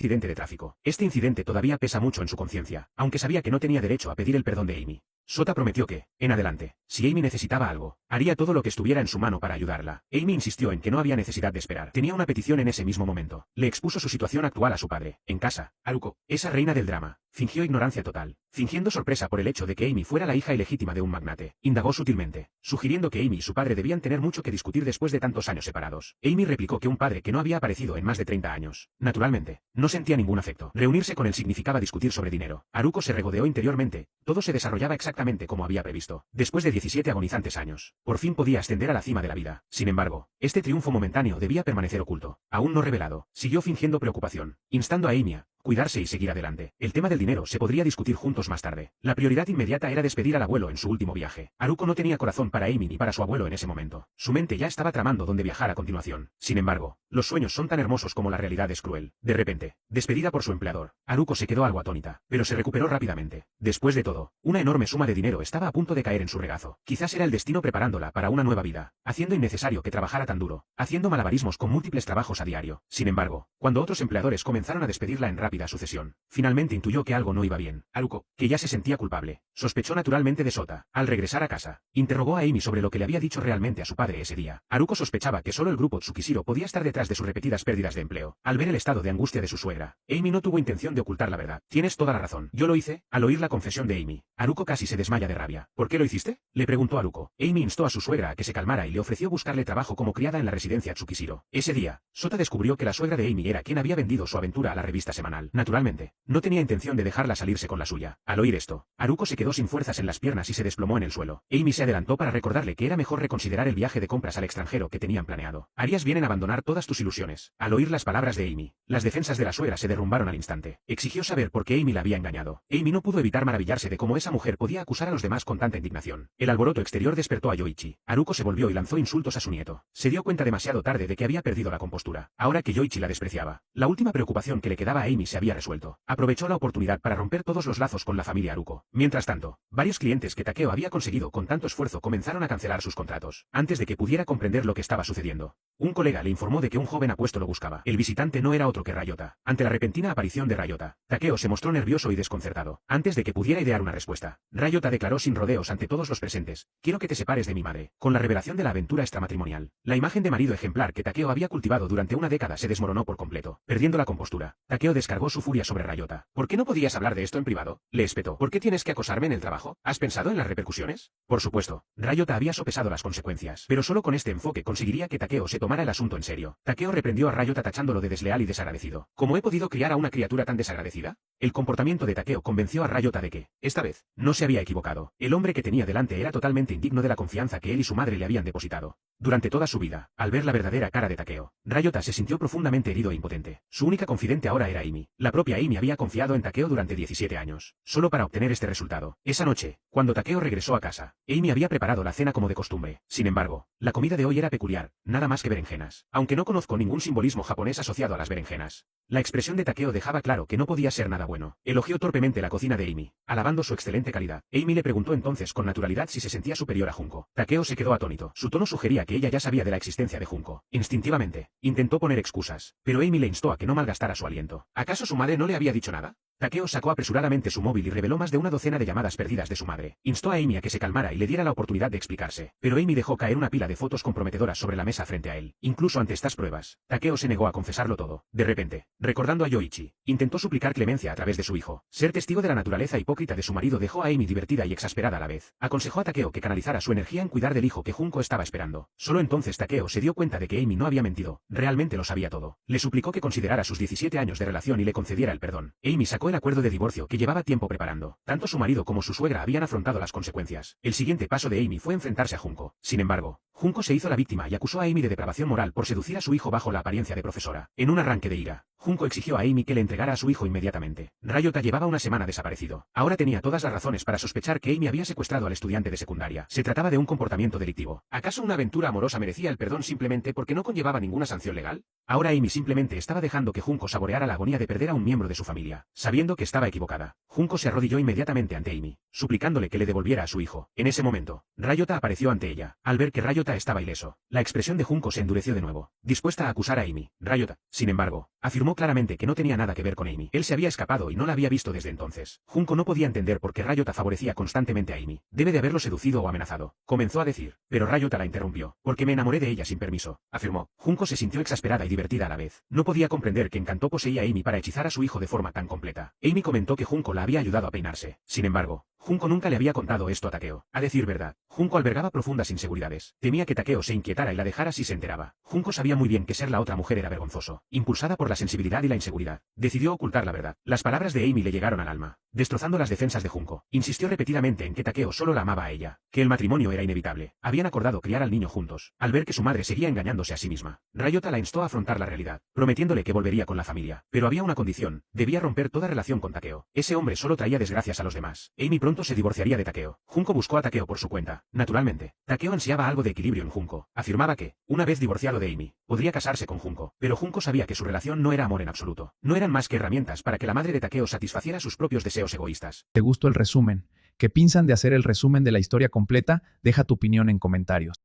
accidente de tráfico. Este incidente todavía pesa mucho en su conciencia, aunque sabía que no tenía derecho a pedir el perdón de Amy. Sota prometió que, en adelante, si Amy necesitaba algo, haría todo lo que estuviera en su mano para ayudarla. Amy insistió en que no había necesidad de esperar. Tenía una petición en ese mismo momento. Le expuso su situación actual a su padre. En casa, Haruko, esa reina del drama, fingió ignorancia total. Fingiendo sorpresa por el hecho de que Amy fuera la hija ilegítima de un magnate, indagó sutilmente, sugiriendo que Amy y su padre debían tener mucho que discutir después de tantos años separados. Amy replicó que un padre que no había aparecido en más de 30 años. Naturalmente, no sentía ningún afecto. Reunirse con él significaba discutir sobre dinero. Haruko se regodeó interiormente. Todo se desarrollaba exactamente como había previsto. Después de 17 agonizantes años, por fin podía ascender a la cima de la vida. Sin embargo, este triunfo momentáneo debía permanecer oculto, aún no revelado. Siguió fingiendo preocupación, instando a Amy a cuidarse y seguir adelante. El tema del dinero se podría discutir juntos más tarde. La prioridad inmediata era despedir al abuelo en su último viaje. Haruko no tenía corazón para Amy ni para su abuelo en ese momento. Su mente ya estaba tramando dónde viajar a continuación. Sin embargo, los sueños son tan hermosos como la realidad es cruel. De repente, despedida por su empleador, Haruko se quedó algo atónita, pero se recuperó rápidamente. Después de todo, una enorme suma de dinero estaba a punto de caer en su regazo. Quizás era el destino preparándola para una nueva vida, haciendo innecesario que trabajara tan duro, haciendo malabarismos con múltiples trabajos a diario. Sin embargo, cuando otros empleadores comenzaron a despedirla en rápida sucesión, finalmente intuyó que algo no iba bien. Haruko, que ya se sentía culpable, sospechó naturalmente de Sota. Al regresar a casa, interrogó a Amy sobre lo que le había dicho realmente a su padre ese día. Haruko sospechaba que solo el grupo Tsukishiro podía estar detrás de sus repetidas pérdidas de empleo. Al ver el estado de angustia de su suegra, Amy no tuvo intención de ocultar la verdad. Tienes toda la razón. Yo lo hice. Al oír la confesión de Amy, Haruko casi se desmaya de rabia. ¿Por qué lo hiciste?, le preguntó Haruko. Amy instó a su suegra a que se calmara y le ofreció buscarle trabajo como criada en la residencia Tsukishiro. Ese día, Sota descubrió que la suegra de Amy era quien había vendido su aventura a la revista semanal. Naturalmente, no tenía intención de dejarla salirse con la suya. Al oír esto, Haruko se quedó sin fuerzas en las piernas y se desplomó en el suelo. Amy se adelantó para recordarle que era mejor reconsiderar el viaje de compras al extranjero que tenían planeado. Harías bien en abandonar todas tus ilusiones. Al oír las palabras de Amy, las defensas de la suegra se derrumbaron al instante. Exigió saber por qué Amy la había engañado. Amy no pudo evitar maravillarse de cómo esa mujer podía acusar a los demás con tanta indignación. El alboroto exterior despertó a Yoichi. Haruko se volvió y lanzó insultos a su nieto. Se dio cuenta demasiado tarde de que había perdido la compostura. Ahora que Yoichi la despreciaba, la última preocupación que le quedaba a Amy se había resuelto. Aprovechó la oportunidad para romper todos los lazos con la familia Haruko. Mientras tanto, varios clientes que Takeo había conseguido con tanto esfuerzo comenzaron a cancelar sus contratos, antes de que pudiera comprender lo que estaba sucediendo. Un colega le informó de que un joven apuesto lo buscaba. El visitante no era otro que Ryota. Ante la repentina aparición de Ryota, Takeo se mostró nervioso y desconcertado. Antes de que pudiera idear una respuesta, Ryota declaró sin rodeos ante todos los presentes: quiero que te separes de mi madre. Con la revelación de la aventura extramatrimonial, la imagen de marido ejemplar que Takeo había cultivado durante una década se desmoronó por completo. Perdiendo la compostura, Takeo descargó su furia sobre Ryota. ¿Por qué no podías hablar de esto en privado?, le espetó. ¿Por qué tienes que acosarme en el trabajo? ¿Has pensado en las repercusiones? Por supuesto, Ryota había sopesado las consecuencias, pero solo con este enfoque conseguiría que Takeo se tomara el asunto en serio. Takeo reprendió a Ryota tachándolo de desleal y desagradecido. ¿Cómo he podido criar a una criatura tan desagradecida? El comportamiento de Takeo convenció a Ryota de que, esta vez, no se había equivocado. El hombre que tenía delante era totalmente indigno de la confianza que él y su madre le habían depositado. Durante toda su vida, al ver la verdadera cara de Takeo, Ryota se sintió profundamente herido e impotente. Su única confidente ahora era Amy. La propia Amy había confiado en Takeo durante 17 años, solo para obtener este resultado. Esa noche, cuando Takeo regresó a casa, Amy había preparado la cena como de costumbre. Sin embargo, la comida de hoy era peculiar, nada más que berenjenas. Aunque no conozco ningún simbolismo japonés asociado a las berenjenas, la expresión de Takeo dejaba claro que no podía ser nada bueno. Elogió torpemente la cocina de Amy, alabando su excelente calidad. Amy le preguntó entonces con naturalidad si se sentía superior a Junko. Takeo se quedó atónito. Su tono sugería que ella ya sabía de la existencia de Junko. Instintivamente, intentó poner excusas, pero Amy le instó a que no malgastara su aliento. ¿Acaso su madre no le había dicho nada? Takeo sacó apresuradamente su móvil y reveló más de una docena de llamadas perdidas de su madre. Instó a Amy a que se calmara y le diera la oportunidad de explicarse, pero Amy dejó caer una pila de fotos comprometedoras sobre la mesa frente a él. Incluso ante estas pruebas, Takeo se negó a confesarlo todo. De repente, recordando a Yoichi, intentó suplicar clemencia a través de su hijo. Ser testigo de la naturaleza hipócrita de su marido dejó a Amy divertida y exasperada a la vez. Aconsejó a Takeo que canalizara su energía en cuidar del hijo que Junko estaba esperando. Solo entonces Takeo se dio cuenta de que Amy no había mentido, realmente lo sabía todo. Le suplicó que considerara sus 17 años de relación y le concediera el perdón. Amy sacó el acuerdo de divorcio que llevaba tiempo preparando. Tanto su marido como su suegra habían afrontado las consecuencias. El siguiente paso de Amy fue enfrentarse a Junko. Sin embargo, Junko se hizo la víctima y acusó a Amy de depravación moral por seducir a su hijo bajo la apariencia de profesora. En un arranque de ira, Junko exigió a Amy que le entregara a su hijo inmediatamente. Ryota llevaba una semana desaparecido. Ahora tenía todas las razones para sospechar que Amy había secuestrado al estudiante de secundaria. Se trataba de un comportamiento delictivo. ¿Acaso una aventura amorosa merecía el perdón simplemente porque no conllevaba ninguna sanción legal? Ahora Amy simplemente estaba dejando que Junko saboreara la agonía de perder a un miembro de su familia, sabiendo que estaba equivocada. Junko se arrodilló inmediatamente ante Amy, suplicándole que le devolviera a su hijo. En ese momento, Ryota apareció ante ella. Al ver que Ryota estaba ileso, la expresión de Junko se endureció de nuevo, dispuesta a acusar a Amy. Ryota, sin embargo, afirmó claramente que no tenía nada que ver con Amy. Él se había escapado y no la había visto desde entonces. Junko no podía entender por qué Ryota favorecía constantemente a Amy. Debe de haberlo seducido o amenazado, comenzó a decir, pero Ryota la interrumpió. Porque me enamoré de ella sin permiso, afirmó. Junko se sintió exasperada y divertida a la vez. No podía comprender que Encanto poseía a Amy para hechizar a su hijo de forma tan completa. Amy comentó que Junko la había ayudado a peinarse. Sin embargo, Junko nunca le había contado esto a Takeo. A decir verdad, Junko albergaba profundas inseguridades. Temía que Takeo se inquietara y la dejara si se enteraba. Junko sabía muy bien que ser la otra mujer era vergonzoso. Impulsada por la sensibilidad y la inseguridad, decidió ocultar la verdad. Las palabras de Amy le llegaron al alma, destrozando las defensas de Junko. Insistió repetidamente en que Takeo solo la amaba a ella, que el matrimonio era inevitable. Habían acordado criar al niño juntos. Al ver que su madre seguía engañándose a sí misma, Ryota la instó a afrontar la realidad, prometiéndole que volvería con la familia. Pero había una condición: debía romper toda relación con Takeo. Ese hombre solo traía desgracias a los demás. Amy pronto se divorciaría de Takeo. Junko buscó a Takeo por su cuenta. Naturalmente, Takeo ansiaba algo de equilibrio en Junko. Afirmaba que, una vez divorciado de Amy, podría casarse con Junko. Pero Junko sabía que su relación no era amor en absoluto. No eran más que herramientas para que la madre de Takeo satisfaciera sus propios deseos egoístas. ¿Te gustó el resumen? ¿Qué piensan de hacer el resumen de la historia completa? Deja tu opinión en comentarios.